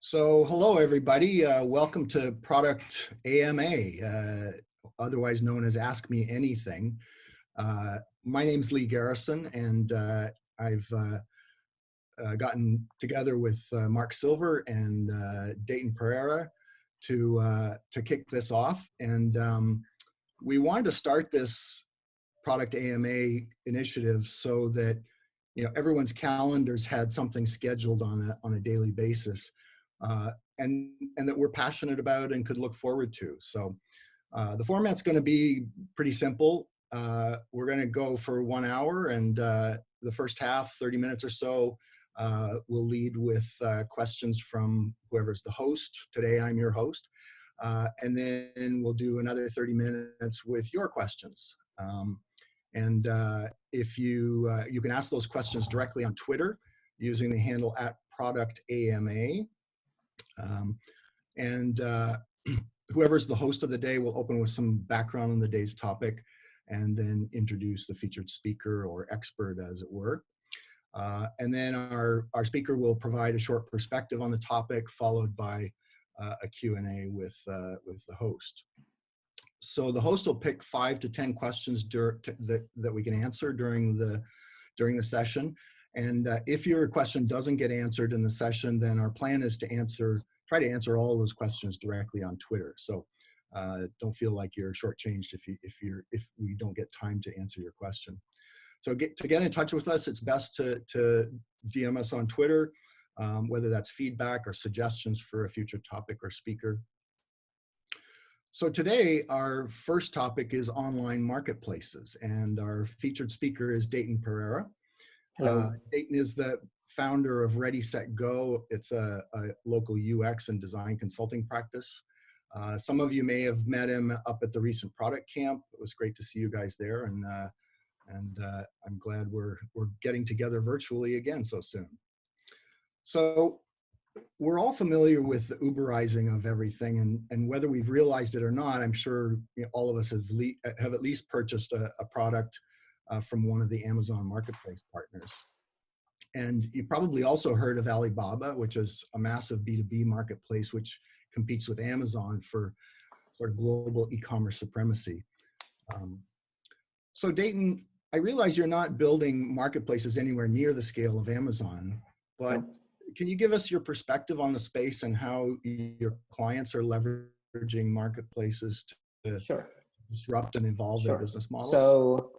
So hello, everybody. Welcome to Product AMA, otherwise known as Ask Me Anything. My name's Lee Garrison, and I've gotten together with Mark Silver and Dayton Pereira to kick this off. And we wanted to start this Product AMA initiative so that everyone's calendars had something scheduled on a daily basis. And that we're passionate about and could look forward to. So the format's going to be pretty simple. We're going to go for 1 hour, and the first half, 30 minutes or so, we'll lead with questions from whoever's the host. Today, I'm your host. And then we'll do another 30 minutes with your questions. And if you can ask those questions directly on Twitter using the handle @ProductAMA. Whoever's the host of the day will open with some background on the day's topic and then introduce the featured speaker or expert, as it were. And then our speaker will provide a short perspective on the topic, followed by a Q&A with the host. So the host will pick 5 to 10 questions that we can answer during the session. And if your question doesn't get answered in the session, then our plan is to try to answer all those questions directly on Twitter. So don't feel like you're shortchanged if we don't get time to answer your question. So to get in touch with us, it's best to DM us on Twitter, whether that's feedback or suggestions for a future topic or speaker. So today, our first topic is online marketplaces, and our featured speaker is Dayton Pereira. Dayton is the founder of Ready, Set, Go. It's a local UX and design consulting practice. Some of you may have met him up at the recent product camp. It was great to see you guys there, and I'm glad we're getting together virtually again so soon. So we're all familiar with the Uberizing of everything, and whether we've realized it or not, I'm sure all of us have at least purchased a product from one of the Amazon marketplace partners. And you probably also heard of Alibaba, which is a massive B2B marketplace which competes with Amazon for global e-commerce supremacy. So Dayton, I realize you're not building marketplaces anywhere near the scale of Amazon, but can you give us your perspective on the space and how your clients are leveraging marketplaces to disrupt and evolve their business models? So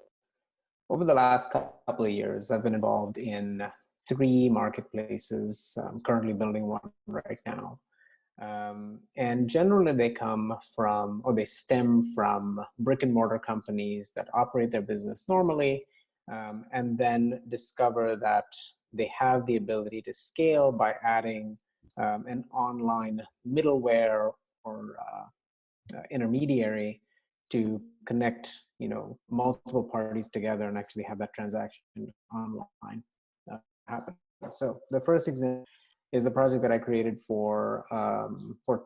over the last couple of years, I've been involved in 3 marketplaces. I'm currently building one right now. And generally they come from, or they stem from brick and mortar companies that operate their business normally, and then discover that they have the ability to scale by adding an online middleware or intermediary to connect, multiple parties together and actually have that transaction online happen. So the first example is a project that I created for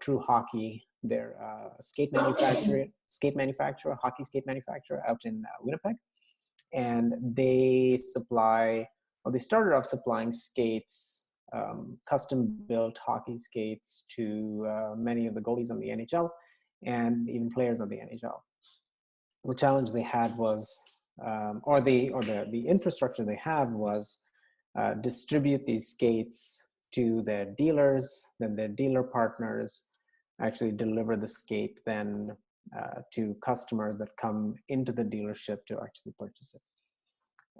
True Hockey. They're a skate manufacturer, hockey skate manufacturer out in Winnipeg, and they started off supplying skates, custom-built hockey skates to many of the goalies on the NHL and even players on the NHL. The challenge they had was, or the infrastructure they have was distribute these skates to their dealers, then their dealer partners actually deliver the skate then to customers that come into the dealership to actually purchase it.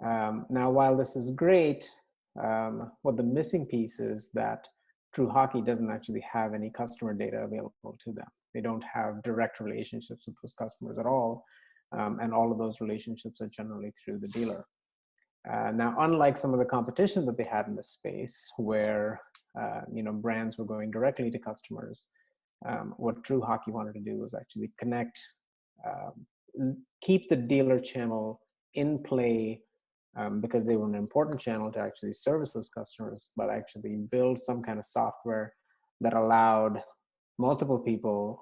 Now, while this is great, what the missing piece is that True Hockey doesn't actually have any customer data available to them. They don't have direct relationships with those customers at all, and all of those relationships are generally through the dealer. Now, unlike some of the competition that they had in the space where brands were going directly to customers, what True Hockey wanted to do was actually connect, keep the dealer channel in play, because they were an important channel to actually service those customers, but actually build some kind of software that allowed multiple people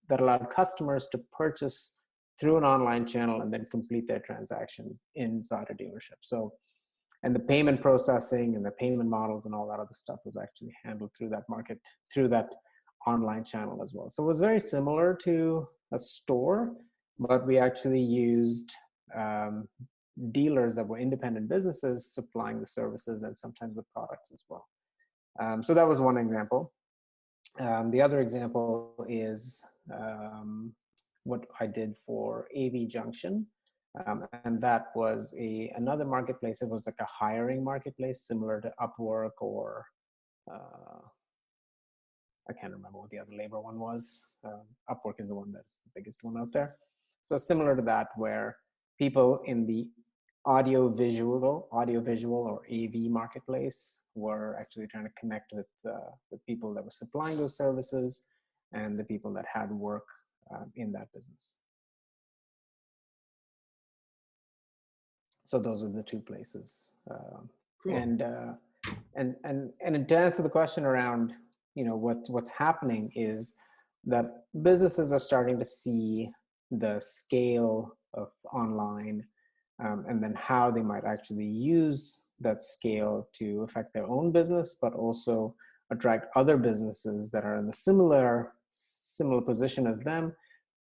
that allowed customers to purchase through an online channel and then complete their transaction inside a dealership. So And the payment processing and the payment models and all that other stuff was actually handled through that market, through that online channel as well. So it was very similar to a store, but we actually used dealers that were independent businesses supplying the services and sometimes the products as well. So that was one example. The other example is what I did for AV Junction. And that was another marketplace. It was like a hiring marketplace similar to Upwork or I can't remember what the other labor one was. Upwork is the one that's the biggest one out there. So similar to that, where people in the audiovisual or AV marketplace were actually trying to connect with the people that were supplying those services and the people that had work in that business. So those were the two places. Cool. And to answer the question around, what's happening is that businesses are starting to see the scale of online and then how they might actually use that scale to affect their own business, but also attract other businesses that are in a similar position as them,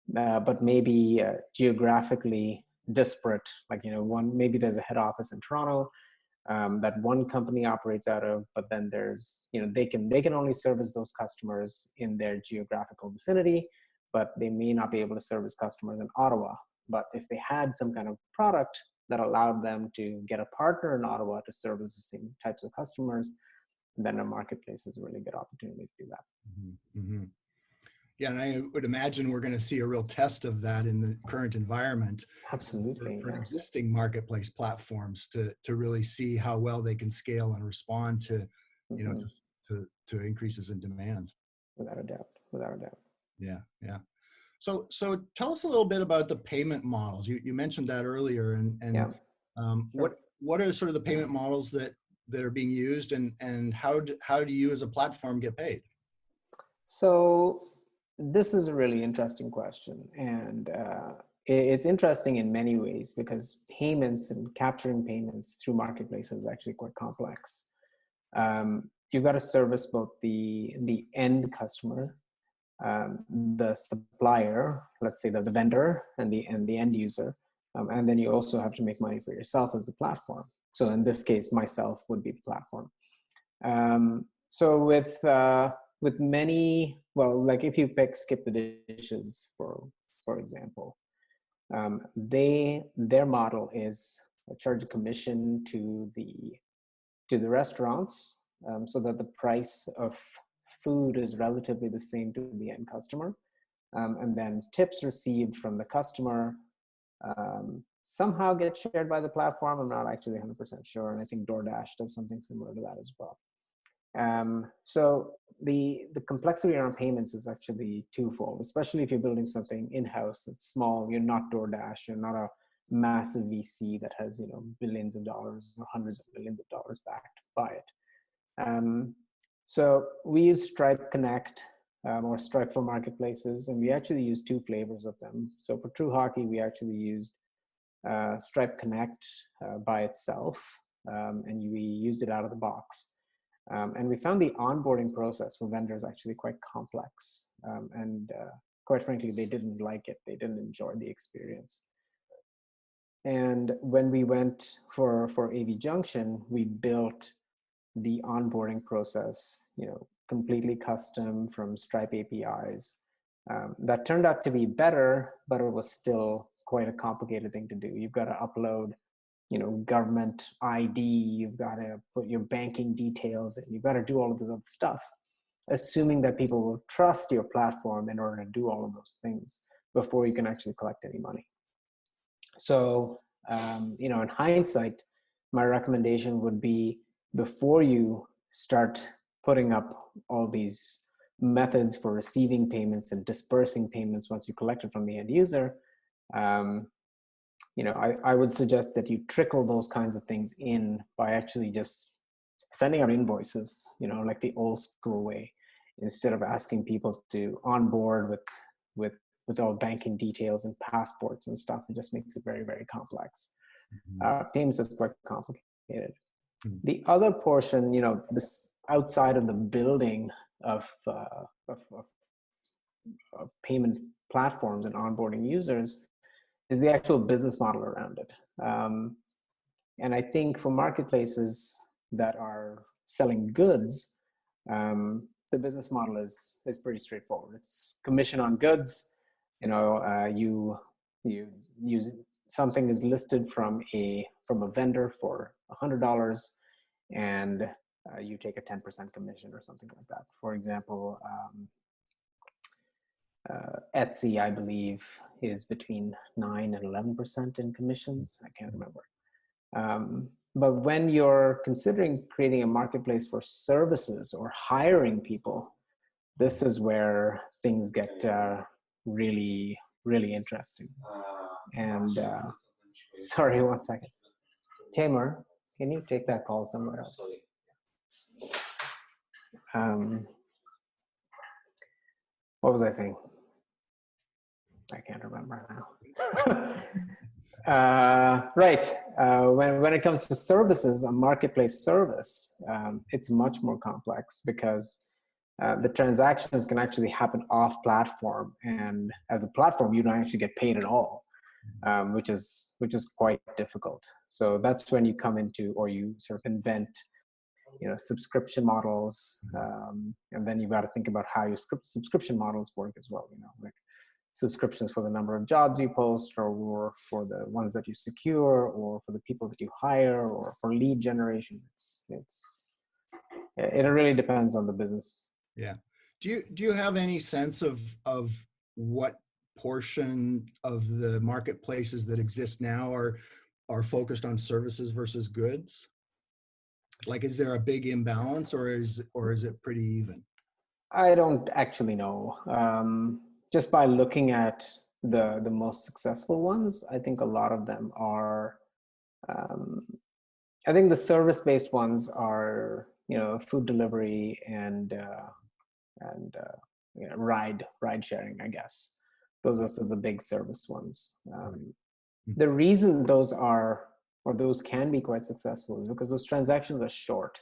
but maybe geographically disparate. Like, maybe there's a head office in Toronto that one company operates out of, but then there's, they can only service those customers in their geographical vicinity, but they may not be able to service customers in Ottawa. But if they had some kind of product that allowed them to get a partner in Ottawa to service the same types of customers, then a marketplace is a really good opportunity to do that. Mm-hmm. Mm-hmm. Yeah, and I would imagine we're going to see a real test of that in the current environment. Absolutely. For existing marketplace platforms to really see how well they can scale and respond to, to increases in demand. Without a doubt. Yeah, yeah. So tell us a little bit about the payment models. You mentioned that earlier, and what are sort of the payment models that are being used, and how do you as a platform get paid? So this is a really interesting question, and it's interesting in many ways because payments and capturing payments through marketplaces is actually quite complex. You've got to service both the end customer, the supplier, let's say the vendor, and the end user, and then you also have to make money for yourself as the platform. So in this case, myself would be the platform. So with many, well, like if you pick Skip the Dishes for example, their model is charge a commission to the restaurants, so that the price of food is relatively the same to the end customer, and then tips received from the customer somehow get shared by the platform. I'm not actually 100% sure, and I think DoorDash does something similar to that as well. So the complexity around payments is actually twofold, especially if you're building something in-house that's small. You're not DoorDash, you're not a massive VC that has billions of dollars or hundreds of millions of dollars backed by it. So we use Stripe Connect or Stripe for marketplaces, and we actually use two flavors of them. So for True Hockey, we actually used Stripe Connect by itself, and we used it out of the box. And we found the onboarding process for vendors actually quite complex. And quite frankly, they didn't like it. They didn't enjoy the experience. And when we went for AV Junction, we built the onboarding process, completely custom from Stripe APIs. That turned out to be better, but it was still quite a complicated thing to do. You've got to upload government ID, you've got to put your banking details, and you've got to do all of this other stuff, assuming that people will trust your platform in order to do all of those things before you can actually collect any money. So, in hindsight, my recommendation would be, before you start putting up all these methods for receiving payments and dispersing payments once you collect it from the end user, I would suggest that you trickle those kinds of things in by actually just sending out invoices, like the old school way, instead of asking people to onboard with all banking details and passports and stuff. It just makes it very, very complex. Mm-hmm. Payments is quite complicated. Mm. The other portion, this outside of the building of, of payment platforms and onboarding users, is the actual business model around it. And I think for marketplaces that are selling goods, the business model is pretty straightforward. It's commission on goods. You use something is listed from a vendor for $100, and you take a 10% commission or something like that. For example, Etsy, I believe, is between 9 and 11% in commissions. I can't remember. But when you're considering creating a marketplace for services or hiring people, this is where things get really, really interesting. And sorry, one second. Tamer, can you take that call somewhere else? What was I saying? I can't remember now. Right. When it comes to services, a marketplace service, it's much more complex because the transactions can actually happen off platform, and as a platform, you don't actually get paid at all, which is quite difficult. So that's when you come into, or you sort of invent, subscription models, and then you've got to think about how your subscription models work as well. Like subscriptions for the number of jobs you post, or for the ones that you secure, or for the people that you hire, or for lead generation. It really depends on the business. Yeah. Do you have any sense of what portion of the marketplaces that exist now are focused on services versus goods? Like, is there a big imbalance, or is it pretty even? I don't actually know. Just by looking at the most successful ones, I think a lot of them are. I think the service-based ones are, food delivery and ride sharing, I guess. Those are the big service ones. The reason those can be quite successful is because those transactions are short,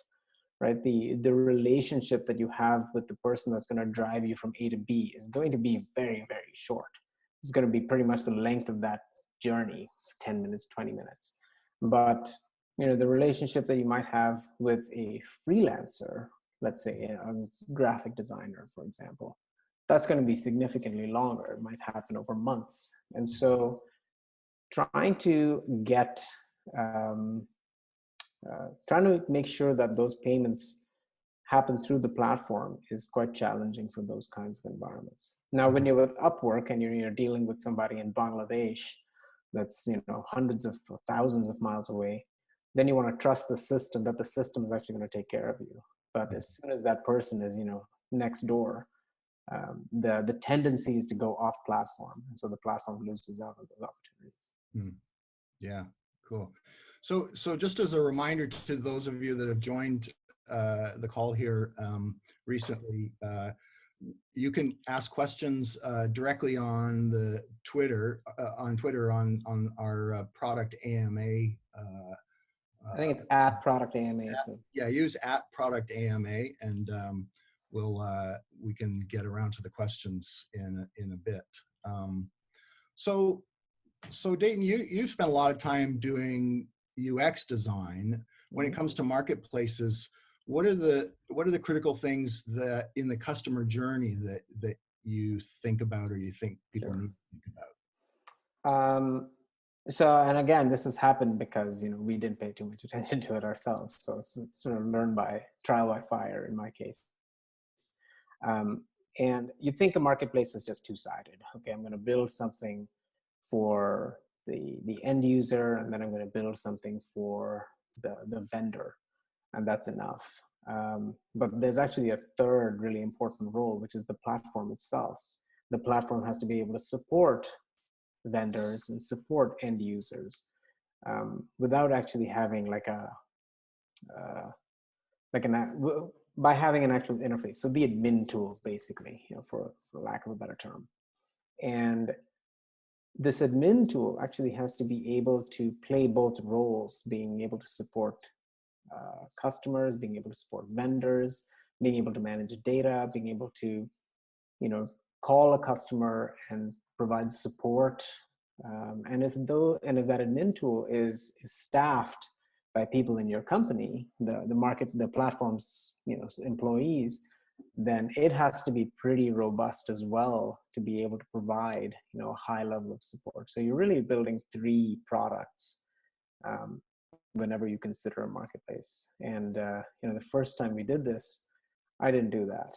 right? The relationship that you have with the person that's going to drive you from A to B is going to be very, very short. It's going to be pretty much the length of that journey, 10 minutes, 20 minutes. But, the relationship that you might have with a freelancer, let's say a graphic designer, for example, that's going to be significantly longer. It might happen over months. And so trying to make sure that those payments happen through the platform is quite challenging for those kinds of environments. Now, when you're with Upwork and you're dealing with somebody in Bangladesh that's hundreds of thousands of miles away, then you want to trust the system that the system is actually going to take care of you. But as soon as that person is next door, the tendency is to go off platform, and so the platform loses out on those opportunities. Yeah, cool. So just as a reminder to those of you that have joined the call here recently, you can ask questions directly on the Twitter on our product AMA. I think it's at product AMA. So. Yeah, use at product AMA, and we can get around to the questions in a bit. So Dayton, you've spent a lot of time doing UX design. When it comes to marketplaces, what are the critical things that in the customer journey that you think about, or you think people need to think about? So, and again, this has happened because we didn't pay too much attention to it ourselves. So it's sort of learned by trial by fire in my case. And you think a marketplace is just two-sided. Okay, I'm going to build something for the end user, and then I'm going to build something for the vendor, and that's enough. But there's actually a third really important role, which is the platform itself. The platform has to be able to support vendors and support end users without actually having by having an actual interface. So the admin tool, basically, for lack of a better term. And this admin tool actually has to be able to play both roles, being able to support customers, being able to support vendors, being able to manage data, being able to, call a customer and provide support. And if that admin tool is staffed by people in your company, the platform's employees, then it has to be pretty robust as well to be able to provide a high level of support. So you're really building three products whenever you consider a marketplace. And the first time we did this, I didn't do that.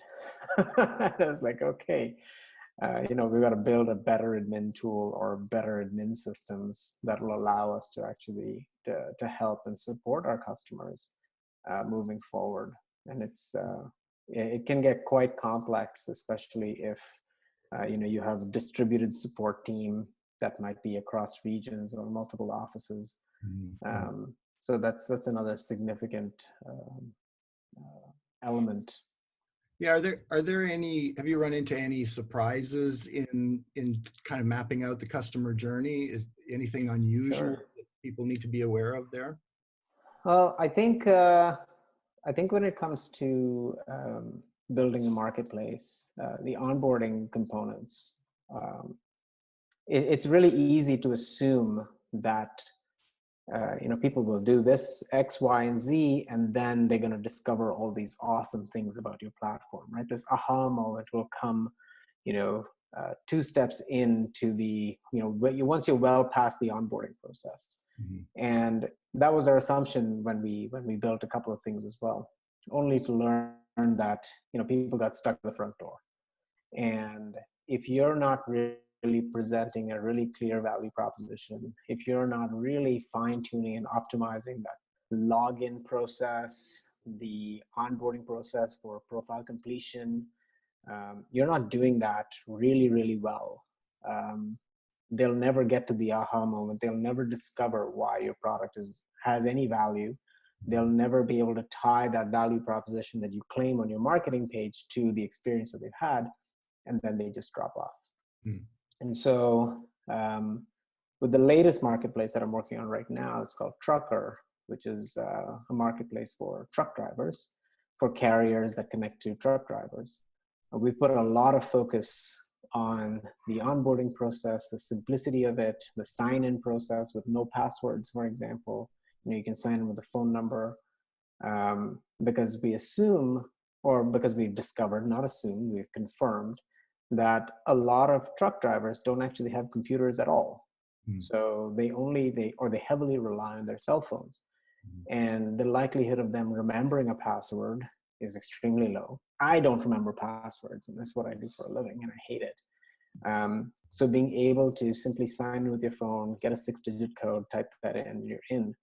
I was like, okay, we've got to build a better admin tool or better admin systems that will allow us to actually to help and support our customers moving forward. And it can get quite complex, especially if you have a distributed support team that might be across regions or multiple offices. So that's another significant element. Yeah, are there any, have you run into any surprises in kind of mapping out the customer journey? Is anything unusual Sure. that people need to be aware of there? Well, I think when it comes to building a marketplace, the onboarding components, it's really easy to assume that people will do this X, Y, and Z, and then they're going to discover all these awesome things about your platform, right? This aha moment will come, two steps into the, once you're well past the onboarding process. And that was our assumption when we built a couple of things as well, only to learn that people got stuck at the front door. And if you're not really presenting a really clear value proposition, if you're not really fine-tuning and optimizing that login process, the onboarding process for profile completion, you're not doing that really, really well. They'll never get to the aha moment. They'll never discover why your product has any value. They'll never be able to tie that value proposition that you claim on your marketing page to the experience that they've had, and then they just drop off. And so with the latest marketplace that I'm working on right now, it's called Trucker, which is a marketplace for truck drivers, for carriers that connect to truck drivers. We've put a lot of focus on the onboarding process, the simplicity of it, the sign-in process with no passwords, for example. You can sign in with a phone number because we assume, or because we've discovered, not assumed, we've confirmed that a lot of truck drivers don't actually have computers at all. So they heavily rely on their cell phones. And the likelihood of them remembering a password is extremely low. I don't remember passwords, and that's what I do for a living, and I hate it. So being able to simply sign in with your phone, get a 6-digit code, type that in, you're in.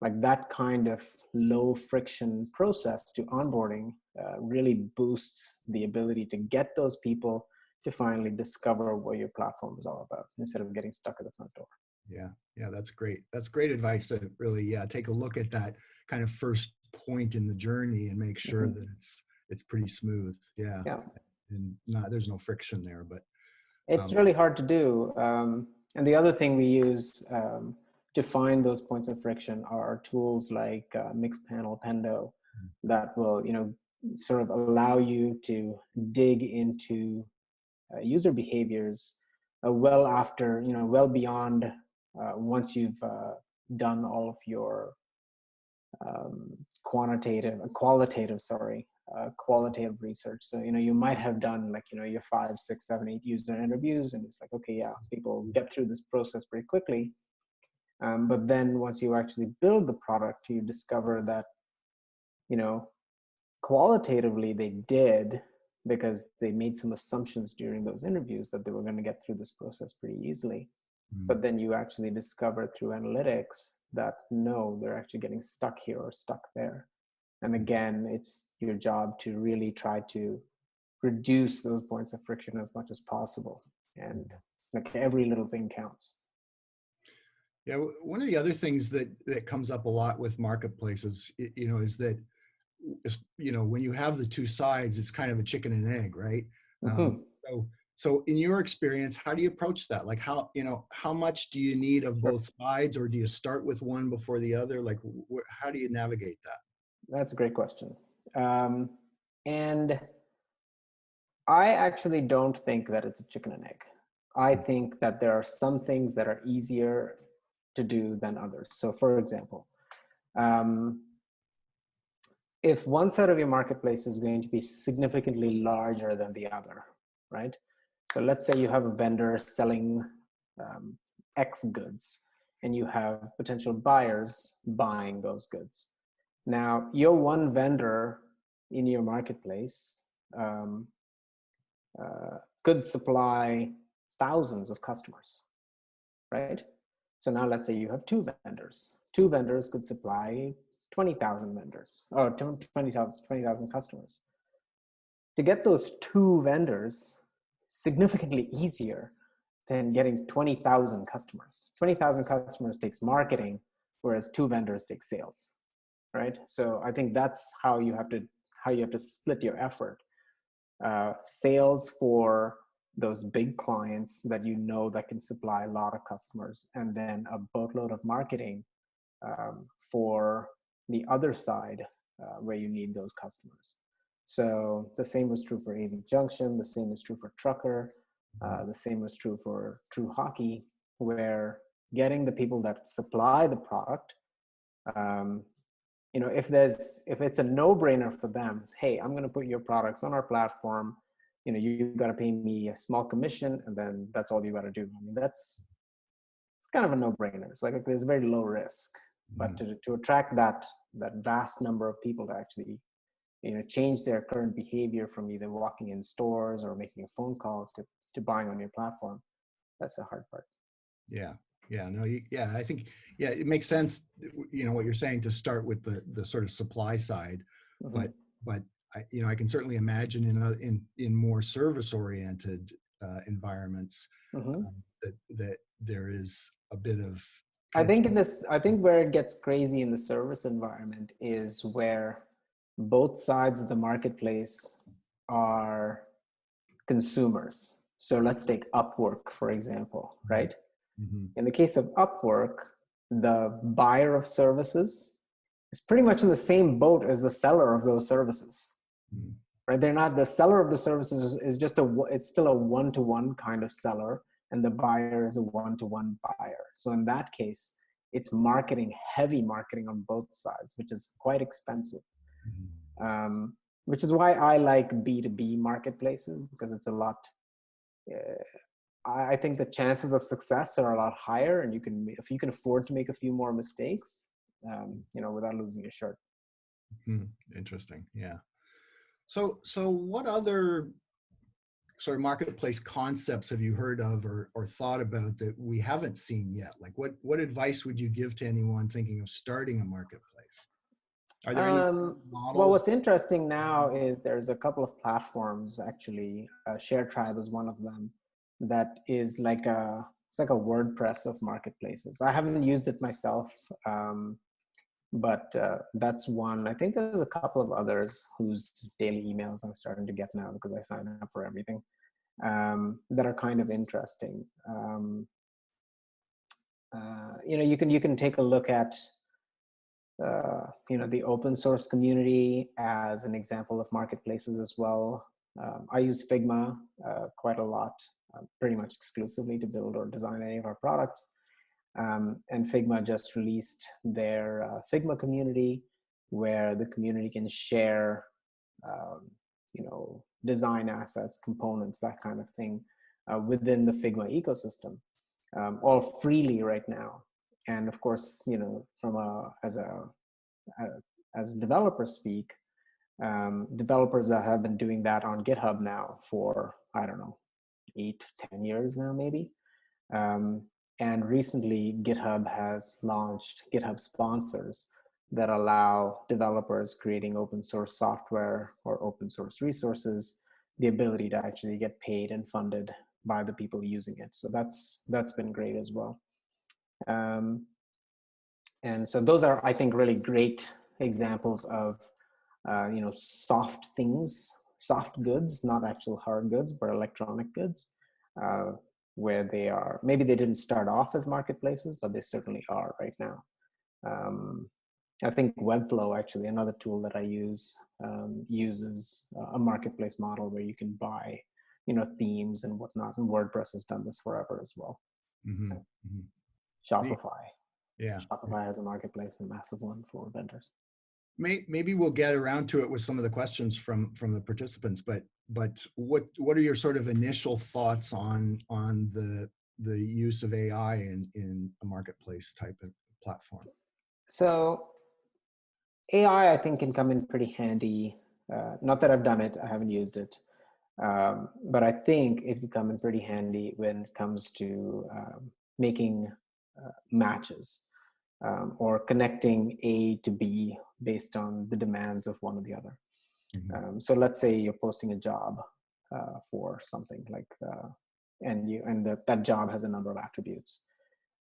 Like that kind of low friction process to onboarding really boosts the ability to get those people to finally discover what your platform is all about instead of getting stuck at the front door. Yeah, that's great. That's great advice to really, take a look at that kind of first point in the journey and make sure that it's pretty smooth. Yeah. And there's no friction there, but it's really hard to do. And the other thing we use to find those points of friction are tools like Mixpanel, Pendo, that will, sort of allow you to dig into user behaviors well beyond once you've done all of your qualitative research. So you might have done your 5, 6, 7, 8 user interviews, and it's like, okay, yeah, people get through this process pretty quickly. But then once you actually build the product, you discover that qualitatively they did, because they made some assumptions during those interviews that they were going to get through this process pretty easily. But then you actually discover through analytics that no, they're actually getting stuck here or stuck there. And again, it's your job to really try to reduce those points of friction as much as possible. And every little thing counts. Yeah, one of the other things that comes up a lot with marketplaces, is that when you have the two sides, it's kind of a chicken and egg, right? So in your experience, how do you approach that? Like how much do you need of both sides, or do you start with one before the other? Like how do you navigate that? That's a great question. And I actually don't think that it's a chicken and egg. I think that there are some things that are easier to do than others. So for example, um, if one side of your marketplace is going to be significantly larger than the other, right? So let's say you have a vendor selling um, X goods and you have potential buyers buying those goods. Now, your one vendor in your marketplace um, could supply thousands of customers, right? So now let's say you have two vendors. Two vendors could supply 20,000 vendors or 20,000 customers. To get those two vendors significantly easier than getting 20,000 customers. 20,000 customers takes marketing, whereas two vendors take sales, right? So I think that's how you have to split your effort. Sales for those big clients that you know that can supply a lot of customers, and then a boatload of marketing for the other side where you need those customers. So the same was true for AV Junction, the same is true for Trucker, the same was true for True Hockey, where getting the people that supply the product, um, if it's a no-brainer for them, hey, I'm going to put your products on our platform, you've got to pay me a small commission, and then that's all you got to do. I mean, it's kind of a no-brainer. It's like there's very low risk, but to attract that vast number of people to actually change their current behavior from either walking in stores or making a phone call to buying on your platform, that's the hard part. Yeah. Yeah. No, yeah, I think, yeah, it makes sense, what you're saying, to start with the sort of supply side, Mm-hmm. but I can certainly imagine in more service oriented environments, Mm-hmm. that there is a bit of I kind of, think where it gets crazy in the service environment is where both sides of the marketplace are consumers. So let's take Upwork, for example, right? Mhm. In the case of Upwork, the buyer of services is pretty much in the same boat as the seller of those services, Mhm. right? They're not, the seller of the services is just it's still a one-to-one kind of seller, and the buyer is a one-to-one buyer. So in that case, it's heavy marketing on both sides, which is quite expensive. Which is why I like B2B marketplaces, because it's a lot, I think the chances of success are a lot higher, and if you can afford to make a few more mistakes, without losing your shirt. Interesting. Yeah. So what other sort of marketplace concepts have you heard of or thought about that we haven't seen yet? Like what advice would you give to anyone thinking of starting a marketplace? Are there any Well, models? what's interesting now is there's a couple of platforms actually. ShareTribe is one of them. That is it's like a WordPress of marketplaces. I haven't used it myself, but that's one. I think there's a couple of others whose daily emails I'm starting to get now because I sign up for everything, that are kind of interesting. You can take a look at the open source community as an example of marketplaces as well. I use Figma quite a lot, pretty much exclusively to build or design any of our products. And Figma just released their Figma community, where the community can share, design assets, components, that kind of thing, within the Figma ecosystem, all freely right now. And of course, as developers speak, developers that have been doing that on GitHub now for, I don't know, 8-10 years now, maybe. And recently, GitHub has launched GitHub sponsors that allow developers creating open source software or open source resources the ability to actually get paid and funded by the people using it. So that's been great as well. And so those are, I think, really great examples of soft things, soft goods, not actual hard goods, but electronic goods, where maybe they didn't start off as marketplaces, but they certainly are right now. I think Webflow, actually, another tool that I use, uses a marketplace model where you can buy, themes and whatnot. And WordPress has done this forever as well. Mm-hmm. Mm-hmm. Neat. Shopify. Yeah. Shopify has a marketplace, a massive one for vendors. Maybe we'll get around to it with some of the questions from the participants, but what are your sort of initial thoughts on the use of AI in a marketplace type of platform? So AI, I think, can come in pretty handy. Not that I've done it, I haven't used it. But I think it can come in pretty handy when it comes to making matches, or connecting A to B based on the demands of one or the other. Mm-hmm. So let's say you're posting a job for something like, and that job has a number of attributes,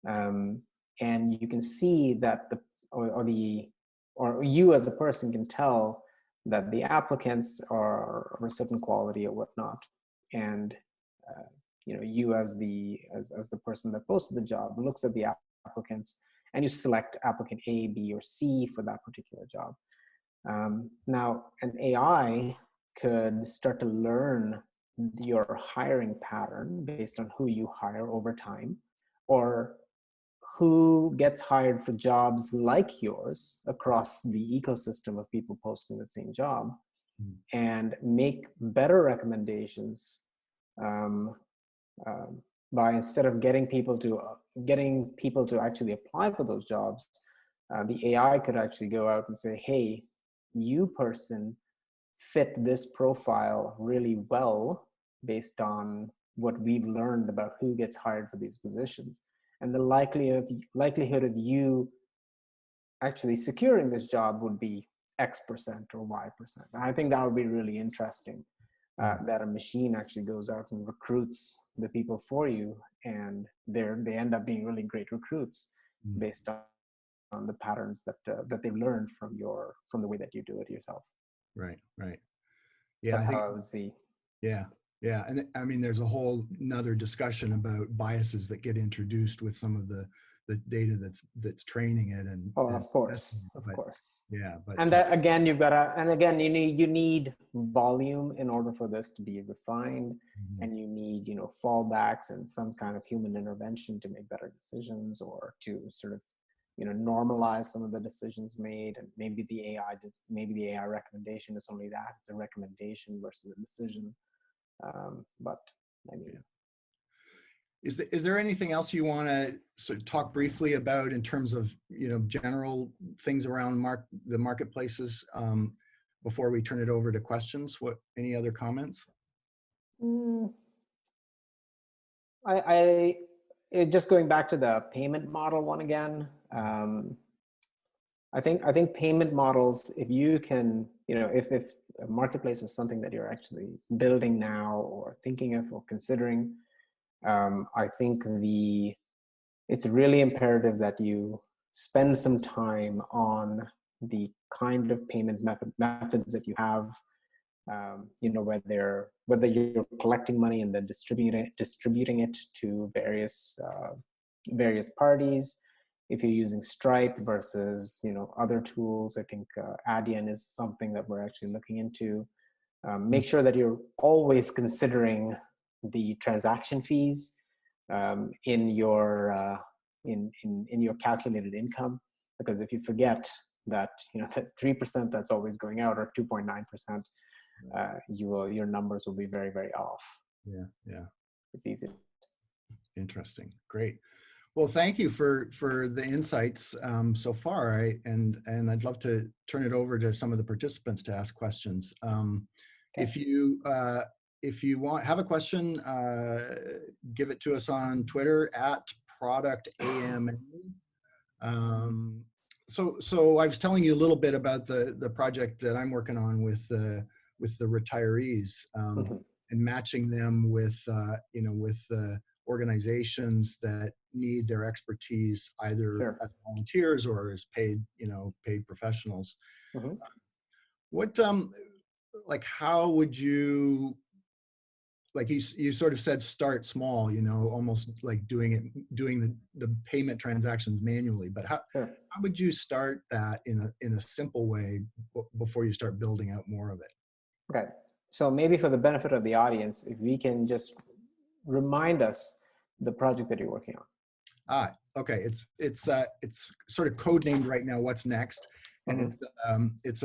um, and you can see that or you as a person can tell that the applicants are of a certain quality or whatnot, and you as the person that posted the job looks at the applicants, and you select applicant A, B, or C for that particular job. Now, an AI could start to learn your hiring pattern based on who you hire over time, or who gets hired for jobs like yours across the ecosystem of people posting the same job, and make better recommendations, um, by, instead of getting people to actually apply for those jobs, the AI could actually go out and say, hey, you person fit this profile really well based on what we've learned about who gets hired for these positions, and the likelihood of you actually securing this job would be X% or Y%. And I think that would be really interesting, that a machine actually goes out and recruits the people for you, and they end up being really great recruits based on the patterns that they've learned from the way that you do it yourself. Right. Yeah, That's I how think. I would see. Yeah. And I mean, there's a whole nother discussion about biases that get introduced with some of the data that's training it Oh, and of course, testing it. of But course. yeah, but And that again, you need volume in order for this to be refined, mhm, and you need, fallbacks and some kind of human intervention to make better decisions, or to sort of, normalize some of the decisions made. And maybe the AI recommendation is only that, it's a recommendation versus a decision. But I mean, yeah. Is there anything else you want to sort of talk briefly about in terms of general things around the marketplaces, before we turn it over to questions? Any other comments? mm, I just going back to the payment model one again. I think payment models, if you can, if a marketplace is something that you're actually building now or thinking of or considering, I think it's really imperative that you spend some time on the kind of payment methods that you have. Whether you're collecting money and then distributing it to various parties. If you're using Stripe versus other tools, I think Adyen is something that we're actually looking into. Make sure that you're always considering the transaction fees in your calculated income, because if you forget that that's 3% that's always going out, or 2.9%, your numbers will be very, very off. Yeah. It's easy. Interesting. Great. Well, thank you for the insights so far. And I'd love to turn it over to some of the participants to ask questions. Okay. If you have a question, give it to us on Twitter at ProductAMA. So I was telling you a little bit about the project that I'm working on with the retirees, and matching them with organizations that need their expertise either Sure. as volunteers or as paid professionals. What how would you like you sort of said, start small, almost like doing the payment transactions manually. But Sure. how would you start that in a simple way before you start building out more of it? Okay. So maybe for the benefit of the audience, if we can just remind us the project that you're working on. Okay. It's sort of codenamed right now. What's next? And Mm-hmm. it's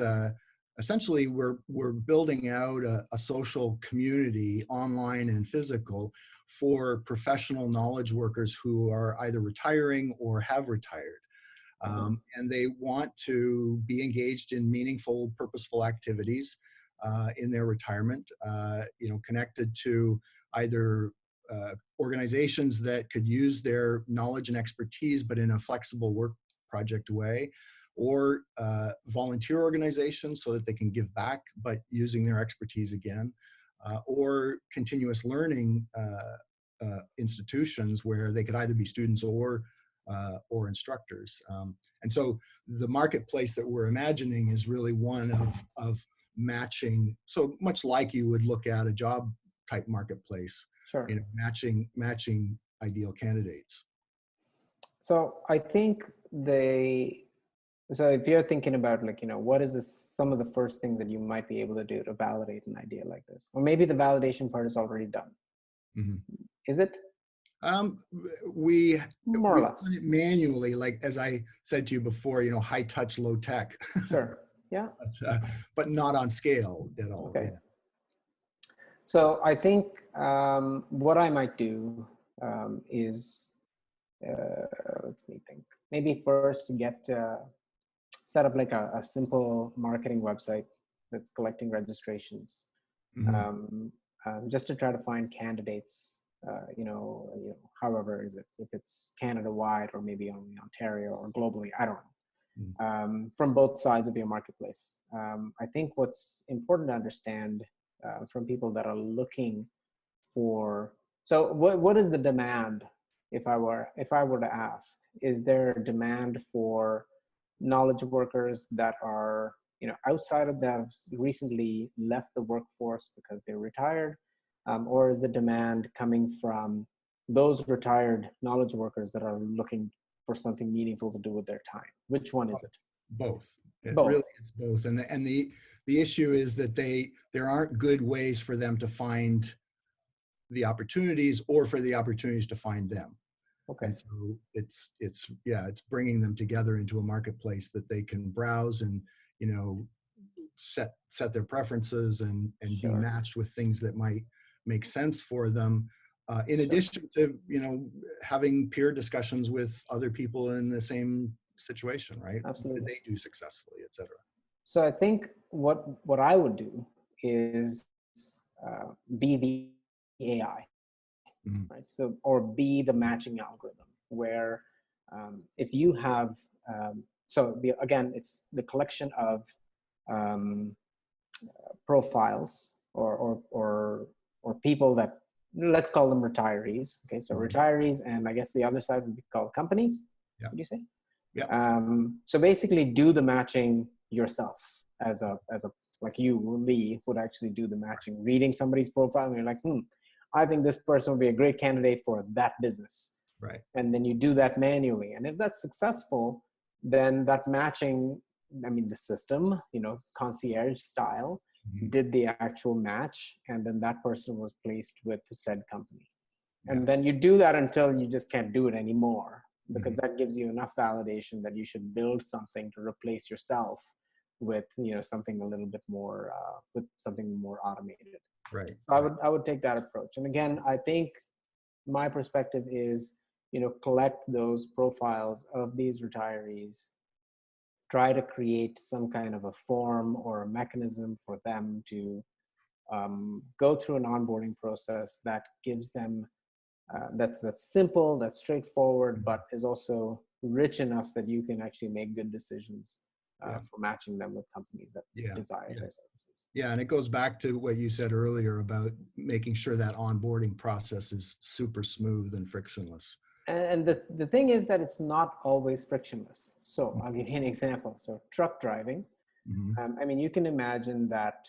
essentially we're building out a social community, online and physical, for professional knowledge workers who are either retiring or have retired. Mm-hmm. And they want to be engaged in meaningful, purposeful activities in their retirement, connected to either organizations that could use their knowledge and expertise, but in a flexible work project way, or volunteer organizations so that they can give back, but using their expertise again, or continuous learning institutions where they could either be students or instructors. And so the marketplace that we're imagining is really one of matching, so much like you would look at a job type marketplace, Sure. matching ideal candidates. So I think so if you're thinking about what is some of the first things that you might be able to do to validate an idea like this, or maybe the validation part is already done. Mm-hmm. Is it? We More or done less. it manually, like as I said to you before, high touch, low tech, Sure. Yeah. but not on scale at all. Okay. Yeah. So I think what I might do is, let me think, maybe first get set up like a simple marketing website that's collecting registrations, Mm-hmm. just to try to find candidates, however is it, if it's Canada wide or maybe only Ontario or globally, I don't know, from both sides of your marketplace. I think what's important to understand from people that are looking for, so what is the demand? If I were to ask, is there a demand for knowledge workers that are outside of that, recently left the workforce because they're retired, or is the demand coming from those retired knowledge workers that are looking for something meaningful to do with their time? Which one is it? Both. It Both. really is both. And the issue is that there aren't good ways for them to find the opportunities or for the opportunities to find them. Okay. And so it's bringing them together into a marketplace that they can browse and, set their preferences and be Sure. matched with things that might make sense for them. In Sure. addition to, having peer discussions with other people in the same situation, right? Absolutely. What did they do successfully, et cetera? So I think what I would do is be the AI, Mm-hmm. right? So, or be the matching algorithm, where if you have, again, it's the collection of um, profiles or people that, let's call them retirees. Okay, so Mm-hmm. retirees, and I guess the other side would be called companies. Yeah. Would you say? Yeah. So basically, do the matching yourself as a like you, Lee, would actually do the matching, reading somebody's profile, and you're like, I think this person would be a great candidate for that business. Right. And then you do that manually. And if that's successful, then that matching, the system, concierge style, Mm-hmm. did the actual match. And then that person was placed with said company. And Yeah. then you do that until you just can't do it anymore, because Mm-hmm. that gives you enough validation that you should build something to replace yourself with, something a little bit more, with something more automated. Right. So I would take that approach. And again, I think my perspective is, collect those profiles of these retirees, try to create some kind of a form or a mechanism for them to go through an onboarding process that gives them, that's simple, that's straightforward, but is also rich enough that you can actually make good decisions for matching them with companies that desire their services. Yeah, and it goes back to what you said earlier about making sure that onboarding process is super smooth and frictionless. And the thing is that it's not always frictionless. So I'll give you an example. So truck driving, Mm-hmm. you can imagine that,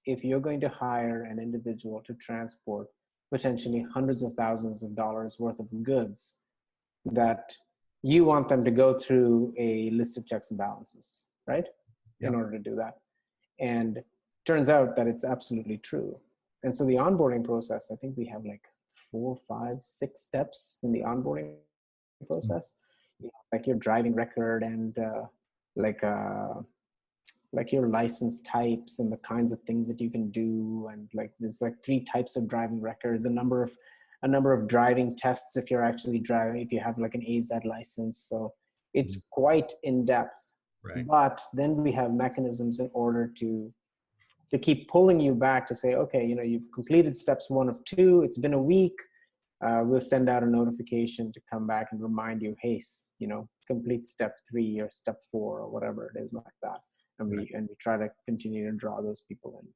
if you're going to hire an individual to transport potentially hundreds of thousands of dollars worth of goods, that you want them to go through a list of checks and balances, right? Yeah. In order to do that. And turns out that it's absolutely true. And so the onboarding process, I think we have like 4, 5, 6 steps in the onboarding process. You know, like your driving record and like your license types and the kinds of things that you can do, and like there's like 3 types of driving records, a number of driving tests if you're actually driving, if you have like an AZ license. So it's quite in depth. Right. But then we have mechanisms in order to keep pulling you back to say, okay, you know, you've completed steps 1 of 2. It's been a week. We'll send out a notification to come back and remind you, hey, you know, complete step 3 or step 4 or whatever it is like that. And we try to continue to draw those people in.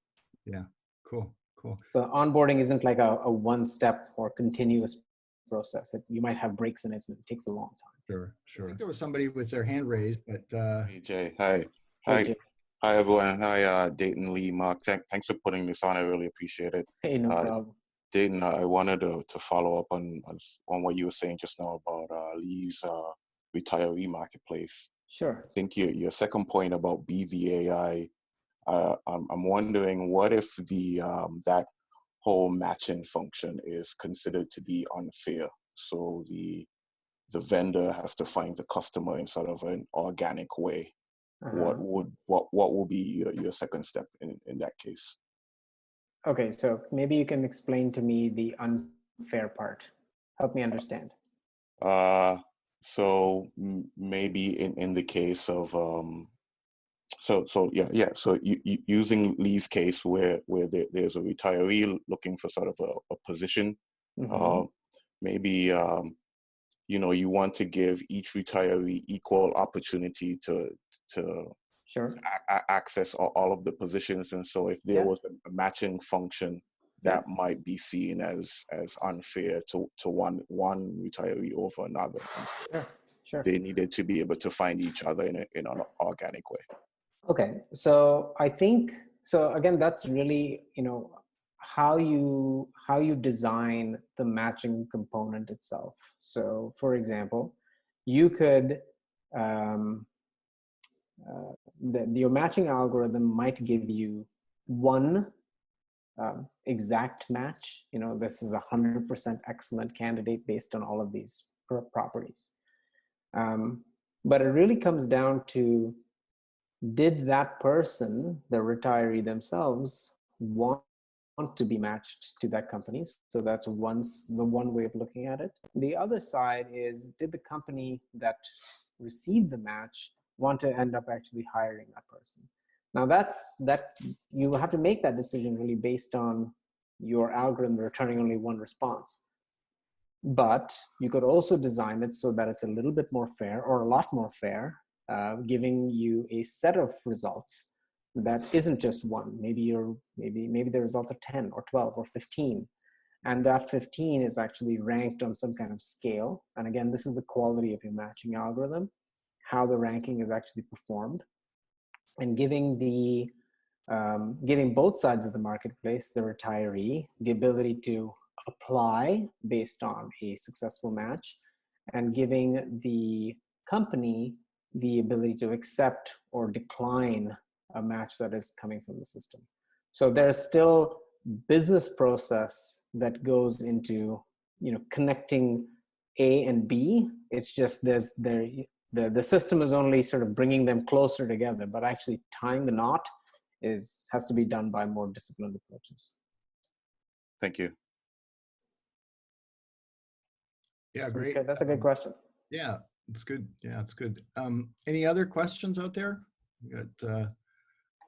Yeah. Cool. So onboarding isn't like a one-step or continuous process. You might have breaks in it, and it takes a long time. Sure. I think there was somebody with their hand raised, but Hey Jay, hi. Hey, Jay. Hi everyone. Hi Dayton, Lee, Mark. Thanks for putting this on. I really appreciate it. Hey, no problem. Dayton, I wanted to follow up on what you were saying just now about Lee's retiree marketplace. Sure. I think your second point about BVAI, I'm wondering what if the that whole matching function is considered to be unfair. So the vendor has to find the customer in sort of an organic way. What will be your second step in that case? Okay, so maybe you can explain to me the unfair part. Help me understand. So maybe in the case of so using Lee's case where there's a retiree looking for sort of a position, maybe you know, you want to give each retiree equal opportunity to access all of the positions. And so if there was a matching function, that might be seen as unfair to one retiree over another. Sure. They needed to be able to find each other in an organic way. Okay, so I think, so again, that's really, you know, how you design the matching component itself. So for example, you could, your matching algorithm might give you one exact match. You know, this is 100% excellent candidate based on all of these properties. But it really comes down to, did that person, the retiree themselves, want to be matched to that company? So that's the one way of looking at it. The other side is, did the company that received the match want to end up actually hiring that person? Now that you have to make that decision really based on your algorithm returning only one response. But you could also design it so that it's a little bit more fair, or a lot more fair, giving you a set of results that isn't just one. Maybe the results are 10 or 12 or 15. And that 15 is actually ranked on some kind of scale. And again, this is the quality of your matching algorithm, how the ranking is actually performed, and giving both sides of the marketplace, the retiree, the ability to apply based on a successful match, and giving the company the ability to accept or decline a match that is coming from the system. So there's still business process that goes into, you know, connecting A and B. It's just the system is only sort of bringing them closer together, but actually tying the knot has to be done by more disciplined approaches. Thank you. Yeah, great. That's a good question. Yeah, it's good. Yeah, it's good. Any other questions out there? We got a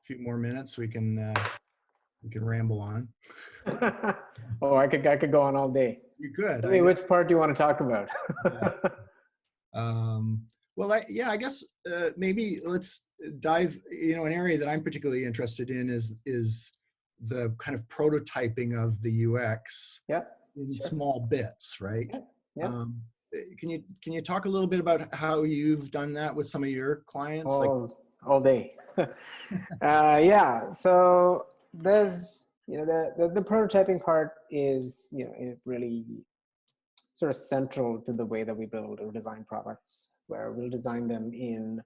few more minutes. We can ramble on. Oh, I could go on all day. You could. Tell me which part do you want to talk about? Well, I guess maybe let's dive. You know, an area that I'm particularly interested in is the kind of prototyping of the UX in small bits, right? Yeah. Can you talk a little bit about how you've done that with some of your clients? All day. Yeah. So there's, the prototyping part is, is really sort of central to the way that we build or design products, where we'll design them in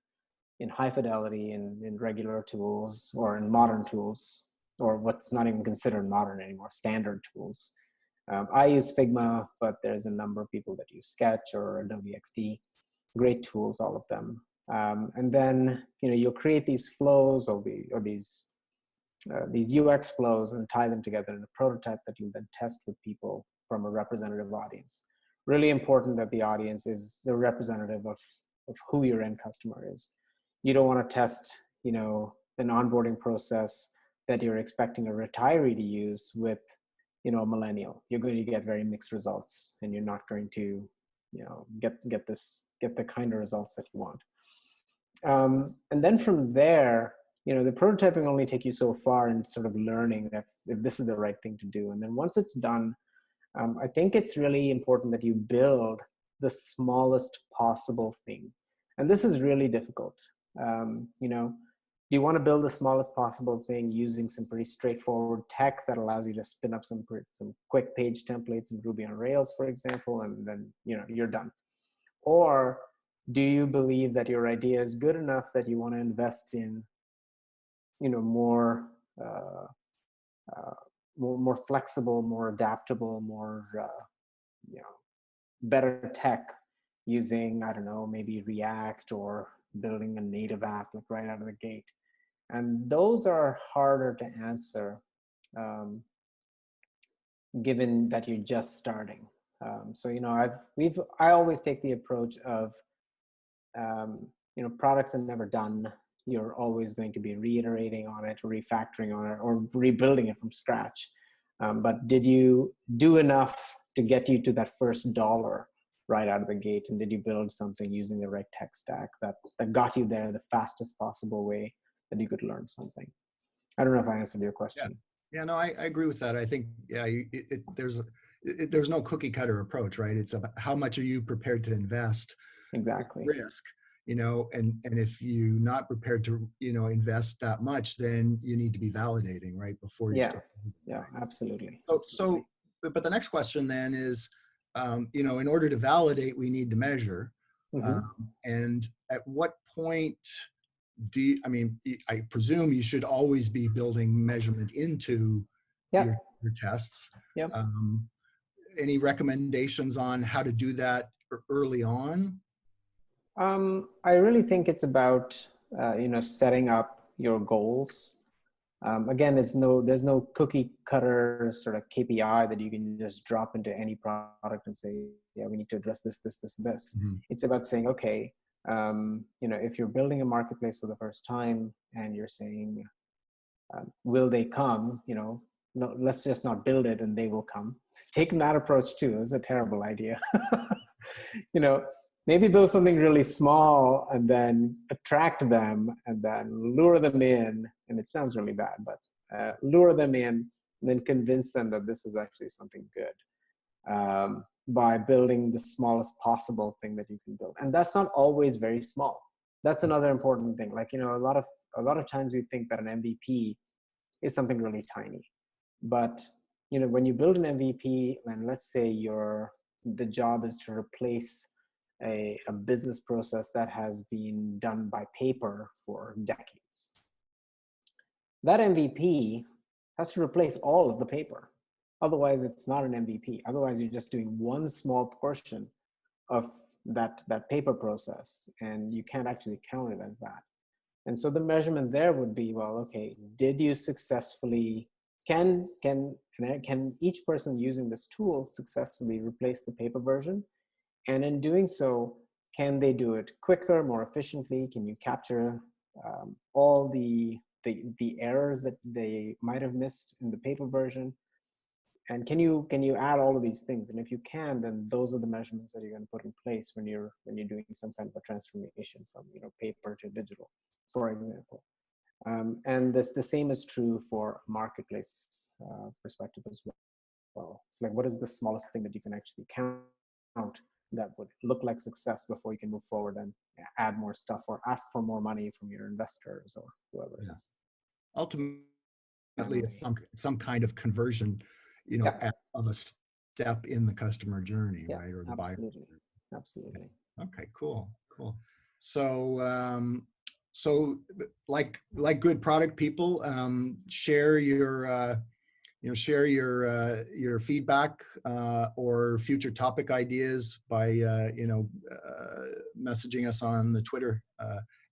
high fidelity, in regular tools or in modern tools, or what's not even considered modern anymore, standard tools. I use Figma, but there's a number of people that use Sketch or Adobe XD. Great tools, all of them. And then you'll create these flows or these UX flows and tie them together in a prototype that you then test with people from a representative audience. Really important that the audience is the representative of who your end customer is. You don't want to test, an onboarding process that you're expecting a retiree to use with, a millennial. You're going to get very mixed results, and you're not going to, get the kind of results that you want. And then from there, the prototyping only take you so far in sort of learning that if this is the right thing to do. And then once it's done, I think it's really important that you build the smallest possible thing. And this is really difficult. You want to build the smallest possible thing using some pretty straightforward tech that allows you to spin up some quick page templates in Ruby on Rails, for example, and then you're done. Or do you believe that your idea is good enough that you want to invest in more flexible, more adaptable, more better tech using, I don't know, maybe React or building a native app like right out of the gate? And those are harder to answer given that you're just starting. So I always take the approach of products are never done. You're always going to be reiterating on it, refactoring on it, or rebuilding it from scratch. But did you do enough to get you to that first dollar right out of the gate? And did you build something using the right tech stack that got you there the fastest possible way that you could learn something? I don't know if I answered your question. Yeah, no, I agree with that. I think, there's no cookie cutter approach, right? It's about how much are you prepared to invest, Exactly. risk, and if you're not prepared to, invest that much, then you need to be validating, right? Before you start. Yeah, absolutely. So, but the next question then is, in order to validate, we need to measure. Mm-hmm. And at what point I presume you should always be building measurement into your tests. Yep. Any recommendations on how to do that early on? I really think it's about setting up your goals. Again, there's no cookie cutter sort of KPI that you can just drop into any product and say, yeah, we need to address this. Mm-hmm. It's about saying, okay, if you're building a marketplace for the first time and you're saying, will they come? No, let's just not build it and they will come. Taking that approach too is a terrible idea. Maybe build something really small and then attract them and then lure them in. And it sounds really bad, but lure them in and then convince them that this is actually something good by building the smallest possible thing that you can build. And that's not always very small. That's another important thing. Like, a lot of times we think that an MVP is something really tiny. But, when you build an MVP, and let's say the job is to replace a business process that has been done by paper for decades. That MVP has to replace all of the paper. Otherwise, it's not an MVP. Otherwise, you're just doing one small portion of that paper process, and you can't actually count it as that. And so the measurement there would be, well, okay, did you successfully, can each person using this tool successfully replace the paper version? And in doing so, can they do it quicker, more efficiently? Can you capture all the errors that they might have missed in the paper version? And can you add all of these things? And if you can, then those are the measurements that you're going to put in place when you're doing some kind of a transformation from paper to digital, for example. And the same is true for a marketplace perspective as well. It's like, what is the smallest thing that you can actually count that would look like success before you can move forward and add more stuff or ask for more money from your investors or whoever it is. Ultimately, least some kind of conversion, you know, of a step in the customer journey, right? Or the buyer. Absolutely. Okay, cool. So, so like good product people, share your, share your feedback or future topic ideas by, messaging us on the Twitter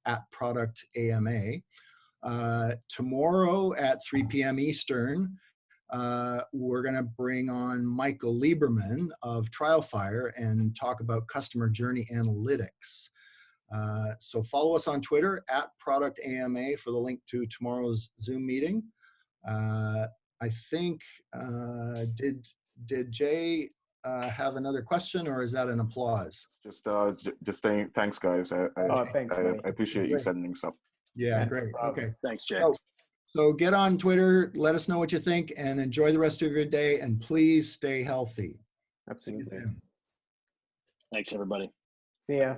at Product AMA. Tomorrow at 3 p.m. Eastern, we're going to bring on Michael Lieberman of TrialFire and talk about customer journey analytics. So follow us on Twitter at Product AMA for the link to tomorrow's Zoom meeting. I think, did Jay have another question, or is that an applause? Just saying thanks, guys. Thanks, buddy. I appreciate you sending some. Yeah, great. Okay. Thanks, Jay. So get on Twitter, let us know what you think, and enjoy the rest of your day, and please stay healthy. Absolutely. Thanks, everybody. See ya.